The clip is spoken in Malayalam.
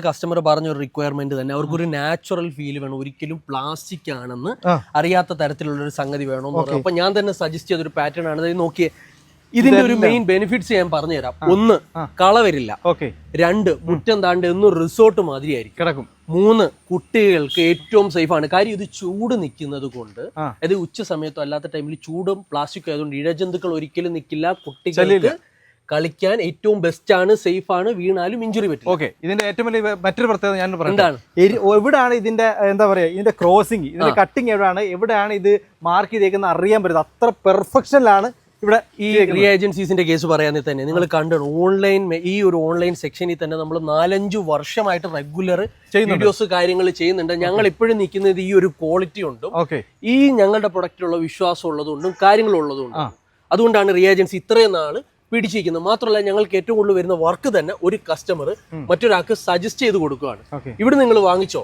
കസ്റ്റമർ പറഞ്ഞൊരു റിക്വയർമെന്റ് തന്നെ അവർക്കൊരു നാച്ചുറൽ ഫീൽ വേണം, ഒരിക്കലും പ്ലാസ്റ്റിക് ആണെന്ന് അറിയാത്ത തരത്തിലുള്ള ഒരു സംഗതി വേണമെന്ന് പറഞ്ഞു. അപ്പൊ ഞാൻ തന്നെ സജസ്റ്റ് ചെയ്തൊരു പാറ്റേൺ ആണ്. നോക്കിയേ, ഇതിന്റെ ഒരു മെയിൻ ബെനിഫിറ്റ്സ് ഞാൻ പറഞ്ഞുതരാം. ഒന്ന്, കള വരില്ല. 2, മുറ്റം താണ്ട് എന്നും റിസോർട്ട് മാതിരി ആയിരിക്കും കിടക്കും. 3, കുട്ടികൾക്ക് ഏറ്റവും സേഫ് ആണ്. കാര്യം ഇത് ചൂട് നിൽക്കുന്നത് കൊണ്ട്, അത് ഉച്ച സമയത്തോ അല്ലാത്ത ടൈമിൽ ചൂടും പ്ലാസ്റ്റിക്കും ആയതുകൊണ്ട് ഇഴജന്തുക്കൾ ഒരിക്കലും നിൽക്കില്ല. കുട്ടികൾക്ക് കളിക്കാൻ ഏറ്റവും ബെസ്റ്റ് ആണ്, സേഫ് ആണ്, വീണാലും ഇഞ്ചുറി പറ്റില്ല. ഇതിന്റെ ഏറ്റവും വലിയ മറ്റൊരു പ്രത്യേകത ഞാൻ പറയാം, എവിടെയാണ് ഇതിന്റെ എന്താ പറയാ, ഇതിന്റെ ക്രോസിംഗ്, ഇതിന്റെ കട്ടിങ് എവിടെയാണ് ഇത് മാർക്ക് ചെയ്തേക്കുന്നത് അറിയാൻ പറ്റുന്നത്. അത്ര പെർഫെക്ഷനിലാണ് ഇവിടെ ഈ റിയ ഏജൻസീസിന്റെ കേസ് പറയാണെങ്കിൽ തന്നെ നിങ്ങൾ കണ്ടു, ഈ ഒരു ഓൺലൈൻ സെക്ഷനിൽ തന്നെ നമ്മൾ 4-5 വർഷമായിട്ട് റെഗുലർ വീഡിയോസ് കാര്യങ്ങൾ ചെയ്യുന്നുണ്ട്. ഞങ്ങൾ ഇപ്പോഴും നിൽക്കുന്നത് ഈ ഒരു ക്വാളിറ്റി ഉണ്ടും ഈ ഞങ്ങളുടെ പ്രൊഡക്റ്റിലുള്ള വിശ്വാസം ഉള്ളതുകൊണ്ടും കാര്യങ്ങളുള്ളതുകൊണ്ടും. അതുകൊണ്ടാണ് റിയ ഏജൻസി ഇത്രയും നാള് പിടിച്ചിരിക്കുന്നത്. മാത്രമല്ല, ഞങ്ങൾക്ക് ഏറ്റവും കൂടുതൽ വരുന്ന വർക്ക് തന്നെ ഒരു കസ്റ്റമർ മറ്റൊരാൾക്ക് സജസ്റ്റ് ചെയ്ത് കൊടുക്കുകയാണ്. ഇവിടെ നിങ്ങൾ വാങ്ങിച്ചോ,